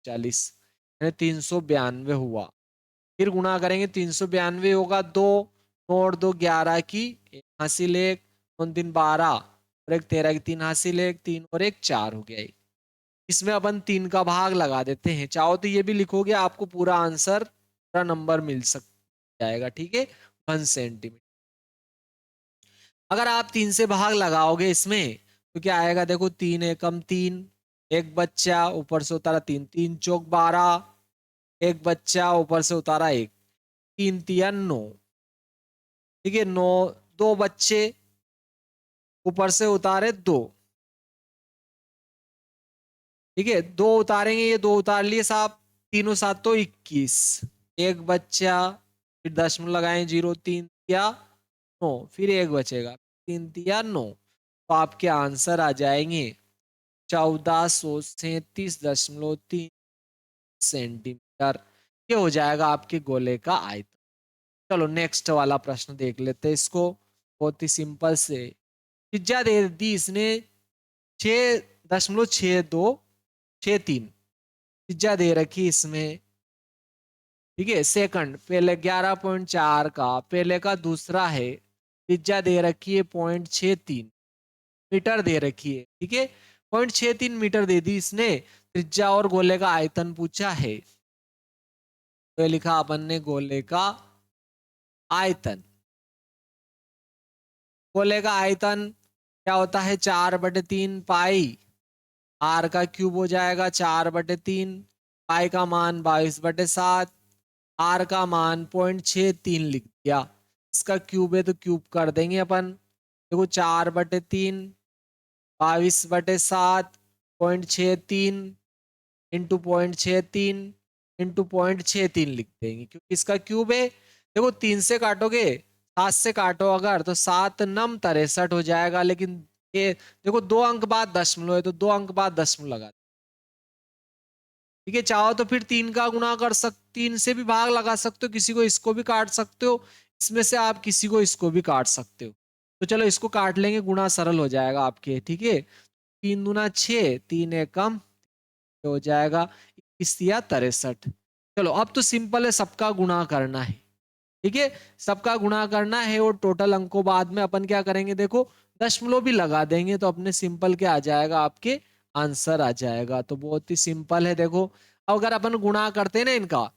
40 यानी 392 हुआ। फिर गुणा करेंगे, 392 होगा 2, 9 और 2 11 की, 1 हासिल 1, 2 3 12 और 1 13 की, 3 हासिल 1, 3 और 1 4 हो गया। इसमें अपन 3 का भाग लगा देते हैं, चाहो तो ये भी लिखोगे, आपको पूरा आंसर, पूरा नंबर मिल सक जाएगा। ठीक है, 1 सेंटीमीटर। अगर आप 3 से भाग लगाओगे इसमें तो क्या आएगा, देखो 3 एकम 3, एक बच्चा ऊपर से उतारा 3, 3 चौक 12, एक बच्चा ऊपर से उतारा 1, 3 तिया 9। ठीक है, 9, 2 बच्चे ऊपर से उतारे 2। ठीक है, 2 उतारेंगे, ये 2 उतार लिए साहब, तीनों सात तो 21, एक बच्चा, फिर दशमलव लगाए 0, 3 तिया 9, फिर एक बचेगा, 3 तिया 9। तो आपके आंसर आ जाएंगे 1437.3 सेंटीमीटर। ये हो जाएगा आपके गोले का आयतन। चलो नेक्स्ट वाला प्रश्न देख लेते हैं इसको, बहुत ही सिंपल से। त्रिज्या दे दी इसने 6.6263 त्रिज्या दे रखी इसमें। ठीक है, सेकंड पहले 11.4 का, पहले का दूसरा है, त्रिज्या दे रखी है 0.63 मीटर दे रखी है। ठीक है, 0.63 मीटर दे दी इसने त्रिज्या, और गोले का आयतन पूछा है। तो ये लिखा अपन ने गोले का आयतन। गोले का आयतन क्या होता है, 4/3 पाई आर का क्यूब हो जाएगा, 4/3 पाई का मान 22/7, आर का मान 0.63 लिख दिया, इसका क्यूब है तो क्यूब कर देंगे अपन। देखो 4/3 22/7 0.63 इंटू 0.63 इंटू 0.63 लिख देंगे, क्योंकि इसका क्यूब है। देखो 3 से काटोगे, 7 से काटो अगर, तो 7 नम 63 हो जाएगा, लेकिन ये देखो 2 अंक बाद दशमलव है तो 2 अंक बाद दशमलव लगा। ठीक है, चाहो तो फिर 3 का गुणा कर सकते, 3 से भी भाग लगा सकते हो, किसी को इसको भी काट सकते हो, इसमें से आप किसी को इसको भी काट सकते हो। तो चलो इसको काट लेंगे, गुणा सरल हो जाएगा आपके। ठीक है, 3 दूना 6, 3 एकम हो जाएगा 21 या 63। चलो अब तो सिंपल है, सबका गुणा करना है। ठीक है, सबका गुणा करना है, और टोटल अंकों बाद में अपन क्या करेंगे, देखो दशमलव भी लगा देंगे, तो अपने सिंपल क्या आ जाएगा, आपके आंसर आ जाएगा। तो बहुत ही सिंपल है। देखो अगर अपन गुणा करते हैं ना इनका,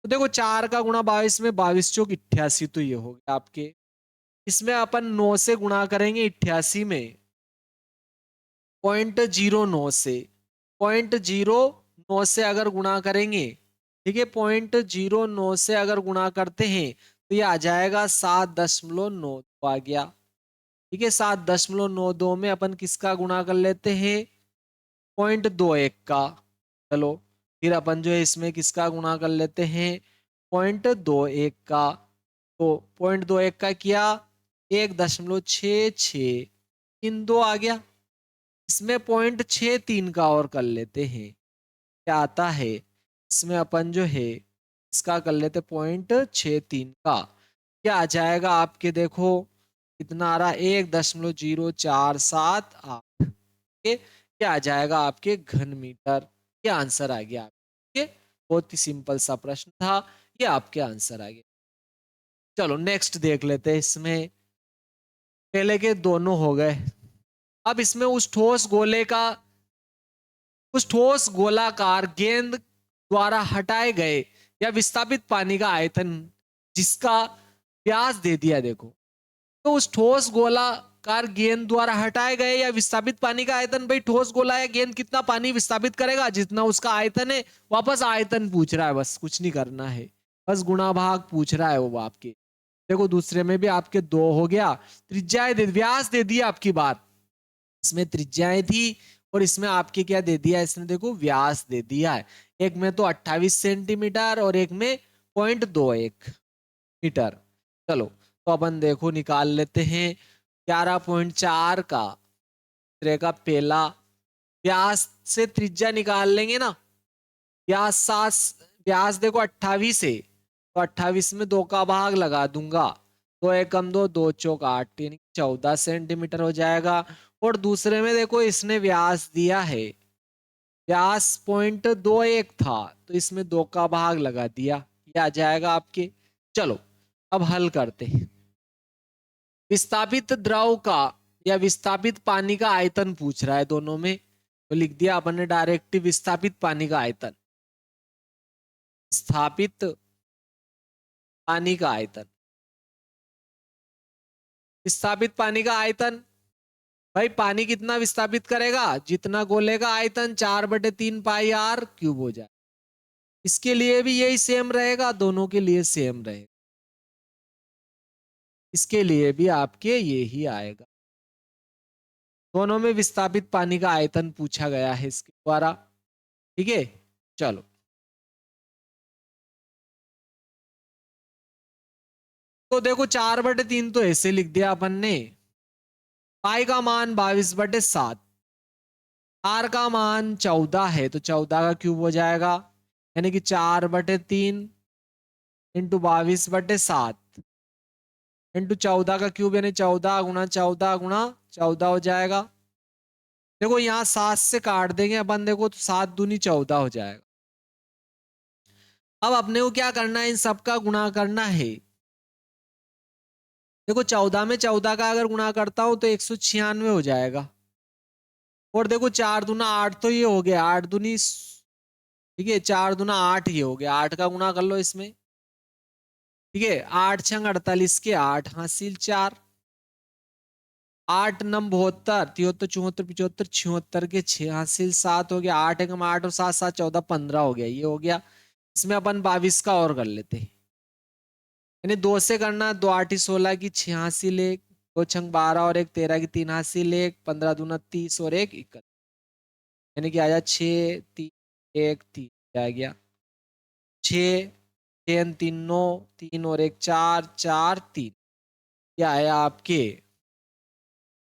तो देखो 4 का गुणा 22 में, 22 चौक 88, तो ये हो गया आपके। इसमें अपन 9 से गुणा करेंगे 88 में, 0.09 से, 0.09 से अगर गुणा करेंगे, ठीक है, 0.09 से अगर गुणा करते हैं तो ये आ जाएगा 7.9 आ गया। ठीक है, 7.92 में अपन किसका गुणा कर लेते हैं, 0.21 का। चलो फिर अपन जो है इसमें किसका गुणा कर लेते हैं, 0.21 का। तो 0.21 का किया, 1.6632 आ गया। इसमें 0.63 का और कर लेते हैं, क्या आता है इसमें अपन जो है इसका कर लेते 0.63 का, क्या आ जाएगा आपके, देखो कितना आ रहा, 1.0478, क्या आ जाएगा आपके घन मीटर। ये आंसर आ गया आपके, बहुत ही सिंपल सा प्रश्न था, ये आपके आंसर आ गया। चलो नेक्स्ट देख लेते हैं। इसमें पहले के दोनों हो गए, अब इसमें उस ठोस गोलाकार गेंद द्वारा हटाए गए या विस्थापित पानी का आयतन जिसका व्यास दे दिया, देखो तो उस ठोस गोलाकार गेंद द्वारा हटाए गए या विस्थापित पानी का आयतन, भाई ठोस गोला या गेंद कितना पानी विस्थापित करेगा, जितना उसका आयतन है। वापस आयतन पूछ रहा है, बस कुछ नहीं करना है, बस गुणा भाग पूछ रहा है वो आपके। देखो दूसरे में भी आपके 2 हो गया, त्रिज्याएं व्यास दे दिया आपकी बात, इसमें त्रिज्याएं थी और इसमें आपके क्या दे दिया, इसने देखो व्यास दे दिया है। एक में तो 28 सेंटीमीटर और एक में 0.21 मीटर। चलो तो अपन देखो निकाल लेते हैं 11.4 का, तरह का पहला व्यास से त्रिज्या निकाल लेंगे ना, व्यास 7, व्यास देखो 28 है, तो 28 में 2 का भाग लगा दूंगा, 2 एकम 2, 2 चौक 8, यानी 14 सेंटीमीटर हो जाएगा। और दूसरे में देखो इसने व्यास दिया है, व्यास 0.21 था, तो इसमें 2 का भाग लगा दिया, ये आ जाएगा आपके। चलो अब हल करते हैं। विस्थापित द्रव का या विस्थापित पानी का आयतन पूछ रहा है दोनों में, तो लिख दिया अपन ने डायरेक्ट विस्थापित पानी का आयतन, विस्थापित पानी का आयतन, विस्थापित पानी का आयतन, भाई पानी कितना विस्थापित करेगा, जितना गोले का आयतन 4/3 पाई आर क्यूब हो जाए। इसके लिए भी यही सेम रहेगा, दोनों के लिए सेम रहेगा, इसके लिए भी आपके यही आएगा। दोनों में विस्थापित पानी का आयतन पूछा गया है इसके द्वारा, ठीक है। चलो तो देखो 4/3 तो ऐसे लिख दिया अपन ने, पाई का मान 22/7, आर का मान 14 है तो 14 का क्यूब हो जाएगा, यानी कि 4/3 इंटू 22/7 इंटू 14 का क्यूब, यानी 14 गुणा 14 गुणा 14 हो जाएगा। देखो यहाँ 7 से काट देंगे अपन, देखो तो 7 दूनी 14 हो जाएगा। अब अपने को क्या करना है, इन सबका गुणा करना है। देखो 14 में 14 का अगर गुणा करता हूं तो 196 हो जाएगा, और देखो 4 दूना 8 तो ये हो गया, 8 दूनी, ठीक है 4 दूना 8 ये हो गया, 8 का गुणा कर लो इसमें, ठीक है 8 छंग 48 के 8 हासिल 4, 8 नम 72, 73 74 75 76 के 6 हासिल 7 हो गया, 8 एकम 8 और 7 7 14 15 हो गया, ये हो गया। इसमें अपन 22 का और कर लेते हैं, यानी 2 से करना, 2 8 16 की 6 हासिल 1, 2 छंग 12 और 1 13 की 3 हासिल 1, 15 दूना 30 और 1 21, यानी कि आ जाए 6 3 1 3 आ गया, 6 3 3 9, 3 और 1 4 4 3, क्या आया आपके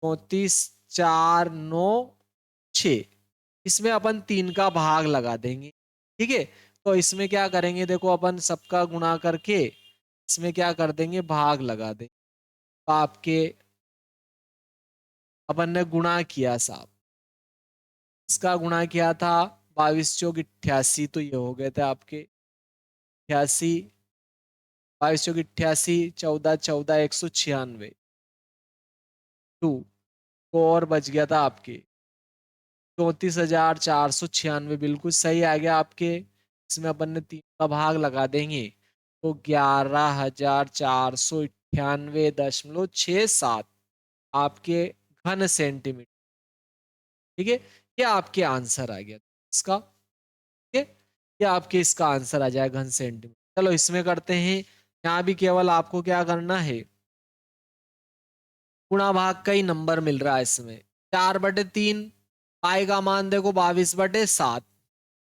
34 4 9 6। इसमें अपन 3 का भाग लगा देंगे, ठीक है। तो इसमें क्या करेंगे, देखो अपन सबका गुणा करके इसमें क्या कर देंगे, भाग लगा देंगे, तो आपके अपन ने गुणा किया साहब, इसका गुणा किया था 22 चौक 88, तो ये हो गए थे आपके 88, 22 चौक 88, 14 14 196, 2 को और बच गया था आपके 34,496, बिल्कुल सही आ गया आपके। इसमें अपन ने 3 का भाग लगा देंगे तो 11,498.67 आपके घन सेंटीमीटर, ठीक है। ये आपके आंसर आ गया इसका, ठीक है, ये आपके इसका आंसर आ जाएगा घन सेंटीमीटर। चलो इसमें करते हैं, यहाँ भी केवल आपको क्या करना है, गुणा भाग का ही नंबर मिल रहा है इसमें, 4/3, पाई का मान देखो 22/7,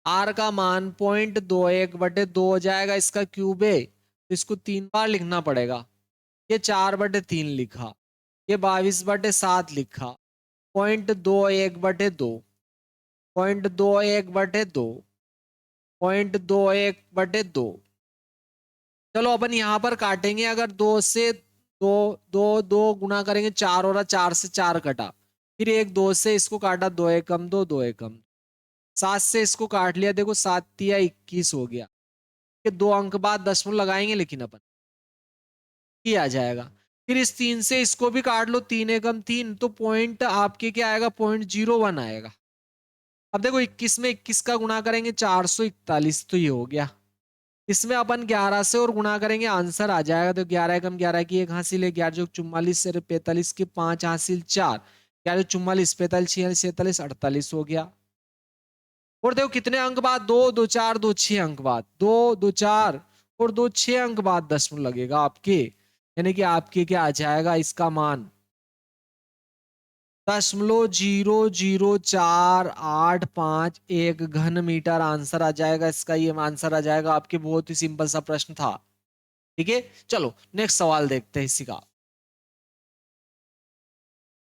आर का मान 0.21/2 हो जाएगा, इसका क्यूब है तो इसको 3 बार लिखना पड़ेगा, ये 4/3 लिखा, ये 22/7 लिखा, 0.21/2, 0.21/2, 0.21/2। चलो अपन यहाँ पर काटेंगे, अगर दो से दो दो दो गुना करेंगे 4 हो रहा, 4 से 4 कटा, फिर एक 2 से इसको काटा, 2 एकम 2, 2 एकम 7 से इसको काट लिया, देखो 7 तिया 21 हो गया। ये 2 अंक बाद दशमलव लगाएंगे, लेकिन अपन ये आ जाएगा। फिर इस 3 से इसको भी काट लो, 3 एकम 3, तो पॉइंट आपके क्या आएगा, 0.01 आएगा। अब देखो 21 में 21 का गुणा करेंगे 441, तो ये हो गया। इसमें अपन 11 से और गुणा करेंगे, आंसर आ जाएगा। तो 11 एकम 11 की 1 हासिल है, 11 44 से 45 की 5 हासिल 4, 11 44 45 46 47 48 हो गया। और देखो कितने अंक बाद, 2 2 4 2 6 अंक बाद, 2 2 4 और 2 6 अंक बाद दशमलव लगेगा आपके, यानी कि आपके क्या आ जाएगा इसका मान, 0.00481 घन मीटर आंसर आ जाएगा इसका। ये आंसर आ जाएगा आपके, बहुत ही सिंपल सा प्रश्न था। ठीक है, चलो नेक्स्ट सवाल देखते हैं इसी का।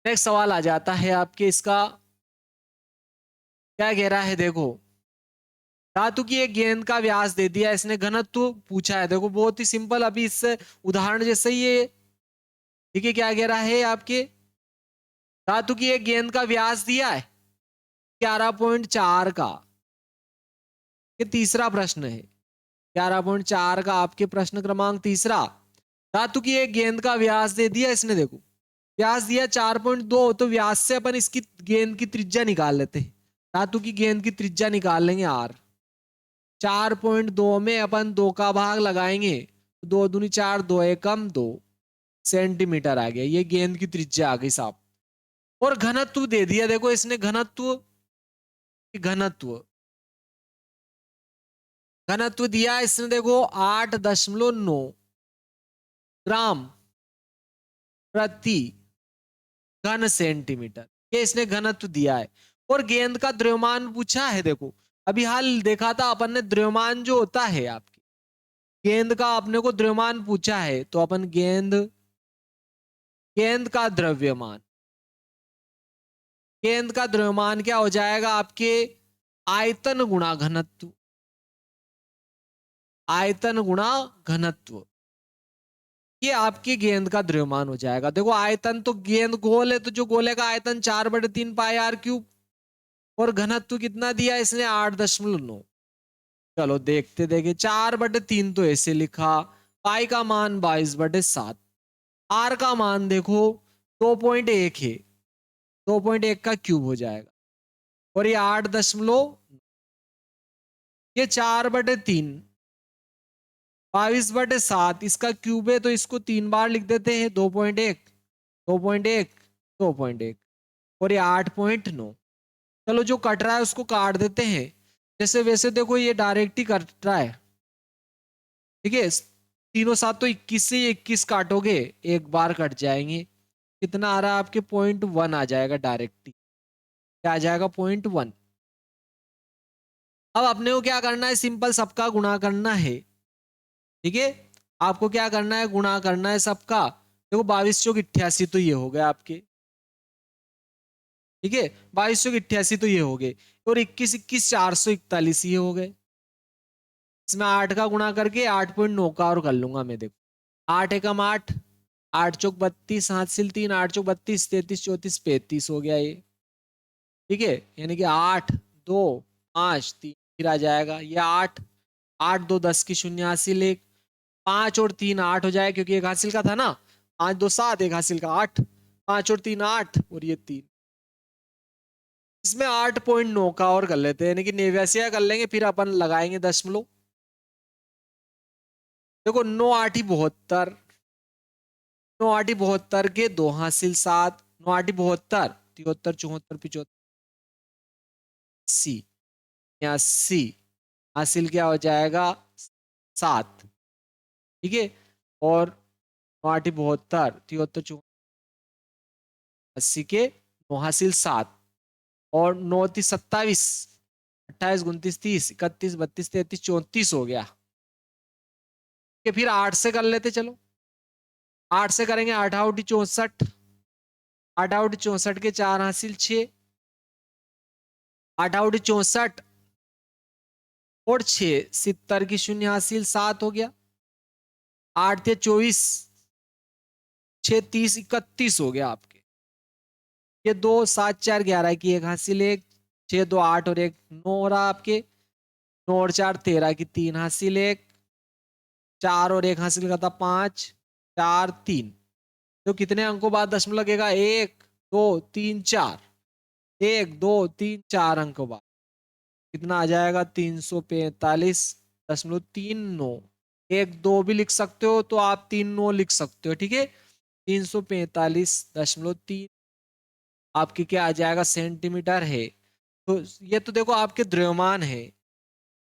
नेक्स्ट सवाल आ जाता है आपके इसका, क्या कह रहा है देखो, धातु की एक गेंद का व्यास दे दिया, इसने घनत्व पूछा है। देखो बहुत ही सिंपल, अभी इससे उदाहरण जैसे ही ये, ठीक है, क्या कह रहा है आपके, धातु की एक गेंद का व्यास दिया है 11.4 का। ये तीसरा प्रश्न है, 11.4 का आपके प्रश्न क्रमांक तीसरा। धातु की एक गेंद का व्यास दे दिया इसने, देखो व्यास दिया 4.2, तो व्यास से अपन इसकी गेंद की त्रिज्या निकाल लेते हैं। धातु की गेंद की त्रिज्या निकाल लेंगे आर। 4.2 में अपन 2 का भाग लगाएंगे, 2 दूनी 4, 2 एकम 2 सेंटीमीटर आ गया। ये गेंद की त्रिज्या आ गई साहब। और घनत्व दे दिया, देखो इसने घनत्व, घनत्व घनत्व दिया इसने, देखो 8.9 ग्राम प्रति घन सेंटीमीटर, ये इसने घनत्व दिया है। और गेंद का द्रव्यमान पूछा है, देखो अभी हाल देखा था अपन ने, द्रव्यमान जो होता है आपकी गेंद का, अपने को द्रव्यमान पूछा है, तो अपन गेंद, गेंद का द्रव्यमान, गेंद का द्रव्यमान क्या हो जाएगा आपके, आयतन गुणा घनत्व, आयतन गुणा घनत्व, ये आपकी गेंद का द्रव्यमान हो जाएगा। देखो आयतन तो, गेंद गोल है तो जो गोले का आयतन 4/3 पाई आर क्यूब, और घनत्व कितना दिया इसने, 8.9। चलो देखते देखे, 4/3 तो ऐसे लिखा, पाई का मान 22/7, आर का मान देखो 2.1 है, 2.1 का क्यूब हो जाएगा, और ये 8 ये 4/3 22/7 इसका क्यूब है, तो इसको 3 बार लिख देते हैं, 2.1 2.1 2.1, और ये 8.9। चलो जो कट रहा है उसको काट देते हैं, जैसे वैसे देखो ये डायरेक्ट ही कट रहा है। ठीक है, तीनों साथ तो 21 से 21 काटोगे, एक बार कट जाएंगे, कितना आ रहा है आपके, 0.1 आ जाएगा डायरेक्ट ही, क्या आ जाएगा, 0.1। अब अपने को क्या करना है, सिंपल सबका गुणा करना है। ठीक है, आपको क्या करना है, गुणा करना है सबका। देखो 22 चौक 88, तो ये हो गए आपके, ठीक है, 22 चौक 88 तो ये हो गए, और 21 21 441 ये हो गए। इसमें 8 का गुणा करके 8.9 का और कर लूंगा मैं, देखो 8 एकम 8, 8 चौक 32 हासिल 3, 8 चौक 32 33 34 35 हो गया ये। ठीक है, यानी कि 8 2 5 3 फिर आ जाएगा ये 8, 8 2 10 की शून्य हासिल 1, 5 और 3 8 हो जाएगा, क्योंकि एक हासिल का था ना, 5 2 7, एक हासिल का 8, 5 और 3 8, और ये 3। इसमें 8.9 का और कर लेते हैं, यानी कि 89 कर लेंगे, फिर अपन लगाएंगे दशमलव। देखो 9 8 72, 9 8 72 के 2 हासिल 7, 9 8 72 73 74 75 80 80 हासिल क्या हो जाएगा, 7। ठीक है, और 9 8 72 73 74 80 के 9 हासिल 7, और 9 30 27 28 29 30 31 32 33 34 हो गया। फिर 8 से कर लेते, चलो 8 से करेंगे, 8 8 64 8 आउट 64 के 4 हासिल 6, 8 आउट 64 और 6 70 की शून्य हासिल 7 हो गया। 8 थे 24, 6 30 31 हो गया आपके। ये 2 7 4 11 की एक हासिल 1, 6 2 8 और 1 9 हो रहा आपके। 9 और 4 13 की 3 हासिल 1, 4 और 1 हासिल करता 5, 4 3। तो कितने अंकों बाद दशमलव लगेगा? 1 2 3 4, 1 2 3 4 अंकों बाद कितना आ जाएगा? 345.39। 1 2 भी लिख सकते हो तो आप 3 9 लिख सकते हो, ठीक है। 345.3 आपके क्या आ जाएगा? सेंटीमीटर है। तो ये तो देखो आपके द्रव्यमान है,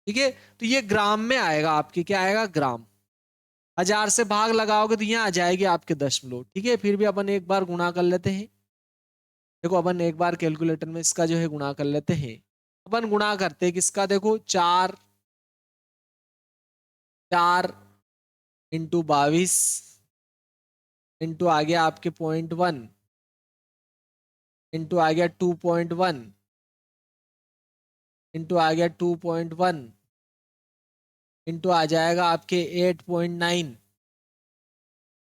ठीक है। तो ये ग्राम में आएगा आपके, क्या आएगा? ग्राम। 1000 से भाग लगाओगे तो यहाँ आ जाएगी आपके दशमलव, ठीक है। फिर भी अपन एक बार गुणा कर लेते हैं। देखो अपन एक बार कैलकुलेटर में इसका जो है गुणा कर लेते हैं। अपन गुणा करते हैं किसका? देखो 4 4 इंटू 22 इंटू आ गया आपके 0.1 इंटू आ गया 2.1 इंटू आ गया 2.1 इंटू आ जाएगा आपके 8.9,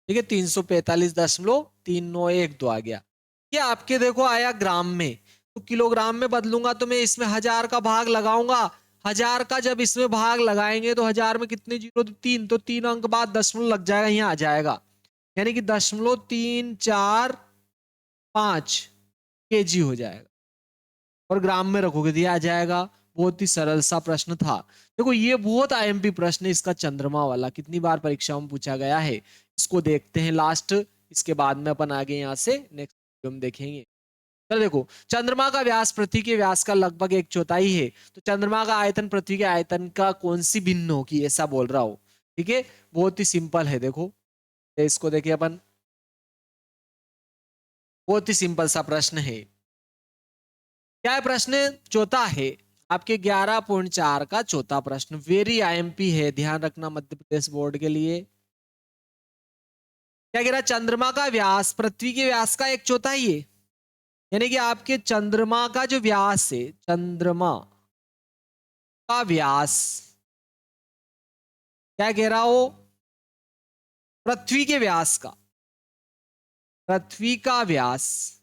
ठीक है। 345.391 आ गया। ये आपके देखो आया ग्राम में। तो किलोग्राम में बदलूंगा तो मैं इसमें 1000 का भाग लगाऊंगा। 1000 का जब इसमें भाग लगाएंगे तो 1000 में कितने जीरो? तो 3, तो 3 अंक बाद दशमलव लग जाएगा, यहाँ आ जाएगा। यानी कि 0.345 केजी हो जाएगा और ग्राम में रखोगे तो ये आ जाएगा। बहुत ही सरल सा प्रश्न था। देखो ये बहुत आईएमपी प्रश्न है इसका, चंद्रमा वाला कितनी बार परीक्षाओं में पूछा गया है। इसको देखते हैं लास्ट, इसके बाद में अपन आगे यहाँ से नेक्स्ट वीडियो में देखेंगे। तो देखो चंद्रमा का व्यास पृथ्वी के व्यास का लगभग 1/4 है। तो चंद्रमा का आयतन पृथ्वी के आयतन का कौन सी भिन्न होगी, ऐसा बोल रहा हो, ठीक है। बहुत ही सिंपल है। देखो इसको देखिए अपन, बहुत ही सिंपल सा प्रश्न है। क्या है प्रश्न? चौथा है आपके 11.4 का चौथा प्रश्न। वेरी आईएमपी है, ध्यान रखना मध्य प्रदेश बोर्ड के लिए। क्या कह रहा? चंद्रमा का व्यास पृथ्वी के व्यास का 1/4 है। यानी कि आपके चंद्रमा का जो व्यास है, चंद्रमा का व्यास क्या कह रहा हो? पृथ्वी के व्यास का, पृथ्वी का व्यास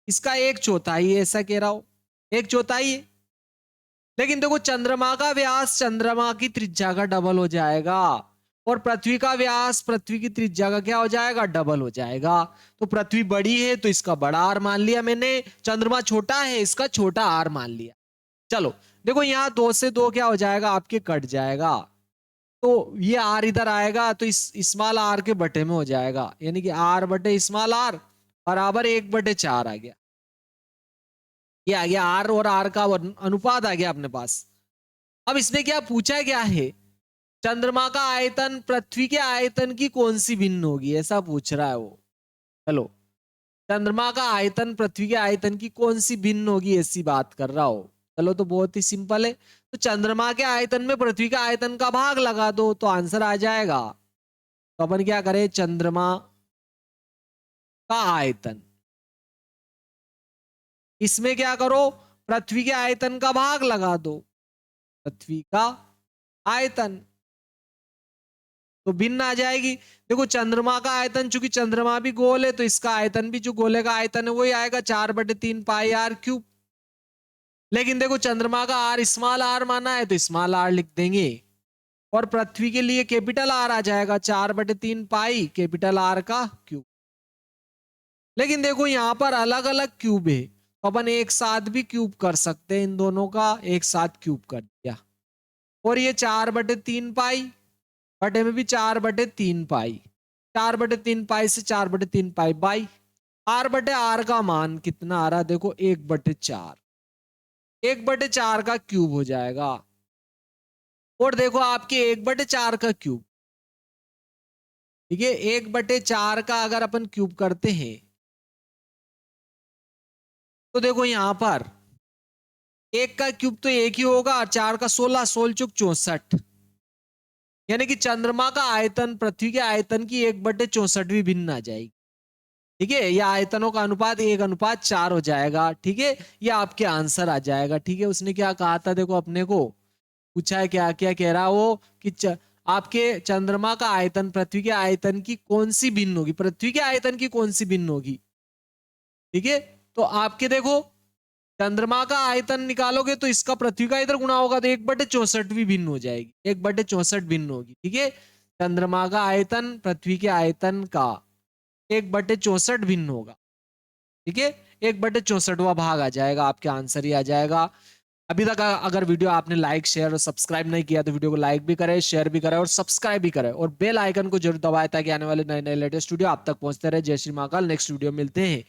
इसका 1/4 है, ऐसा कह रहा हो। 1/4 है। लेकिन देखो चंद्रमा का व्यास चंद्रमा की त्रिज्या का डबल हो जाएगा और पृथ्वी का व्यास पृथ्वी की त्रिज्या का क्या हो जाएगा? डबल हो जाएगा। तो पृथ्वी बड़ी है तो इसका बड़ा आर मान लिया मैंने, चंद्रमा छोटा है इसका छोटा आर मान लिया। चलो देखो यहाँ 2 से 2 क्या हो जाएगा? आपके कट जाएगा। तो ये आर इधर आएगा तो इस स्मॉल आर के बटे में हो जाएगा। यानी कि आर बटे स्मॉल आर बराबर 1/4 आ गया। ये आ गया आर और आर का अनुपात आ गया अपने पास। अब इसमें क्या पूछा है? क्या है? चंद्रमा का आयतन पृथ्वी के आयतन की कौन सी भिन्न होगी, ऐसा पूछ रहा है वो। चलो चंद्रमा का आयतन पृथ्वी के आयतन की कौन सी भिन्न होगी, ऐसी बात कर रहा हो। चलो तो बहुत ही सिंपल है। तो चंद्रमा के आयतन में पृथ्वी का आयतन का भाग लगा दो तो आंसर आ जाएगा। तो अपन क्या करें? चंद्रमा का आयतन, इसमें क्या करो? पृथ्वी के आयतन का भाग लगा दो। पृथ्वी का आयतन तो भिन्न आ जाएगी। देखो चंद्रमा का आयतन, चूंकि चंद्रमा भी गोल है तो इसका आयतन भी जो गोले का आयतन है वही आएगा 4/3 पाई आर क्यूब। लेकिन देखो चंद्रमा का आर स्मॉल आर माना है तो स्मॉल आर लिख देंगे और पृथ्वी के लिए कैपिटल आर आ जाएगा 4/3 पाई कैपिटल आर का क्यूब। लेकिन देखो यहां पर अलग अलग क्यूब है तो अपन एक साथ भी क्यूब कर सकते हैं, इन दोनों का एक साथ क्यूब कर दिया। और ये 4/3 पाई बटे में भी 4/3 पाई, 4/3 पाई से 4/3 पाई बाई आर बटे आर का मान कितना आ रहा? देखो 1/4, 1/4 का क्यूब हो जाएगा। और देखो आपके 1/4 का क्यूब, ठीक है। 1/4 का अगर अपन क्यूब करते हैं तो देखो यहां पर एक का क्यूब तो एक ही होगा और 4 का 16, 16 चौक 64। यानी कि चंद्रमा का आयतन पृथ्वी के आयतन की 1/64 भी भिन्न आ जाएगी। ठीक है, या आयतनों का अनुपात 1:4 हो जाएगा। ठीक है, ये आपके आंसर आ जाएगा। ठीक है, उसने क्या कहा था, देखो अपने को पूछा है, क्या क्या कह रहा है वो कि आपके चंद्रमा का आयतन पृथ्वी के आयतन की कौन सी भिन्न होगी, पृथ्वी के आयतन की कौन सी भिन्न होगी। ठीक है, तो आपके देखो चंद्रमा का आयतन निकालोगे तो इसका पृथ्वी का इधर गुणा होगा तो 1/64 भी भिन्न हो जाएगी, 1/64 भिन्न होगी। ठीक है, चंद्रमा का आयतन पृथ्वी के आयतन का 1/64 भिन्न होगा। ठीक है, 1/64वां भाग आ जाएगा, आपके आंसर ही आ जाएगा। अभी तक अगर वीडियो आपने लाइक शेयर और सब्सक्राइब नहीं किया तो वीडियो को लाइक भी करें, शेयर भी करें और सब्सक्राइब भी करें और बेल आइकन को जरूर दबाएं ताकि आने वाले नए नए लेटेस्ट वीडियो आप तक पहुंचते रहे। जय श्री महाकाल, नेक्स्ट वीडियो मिलते हैं।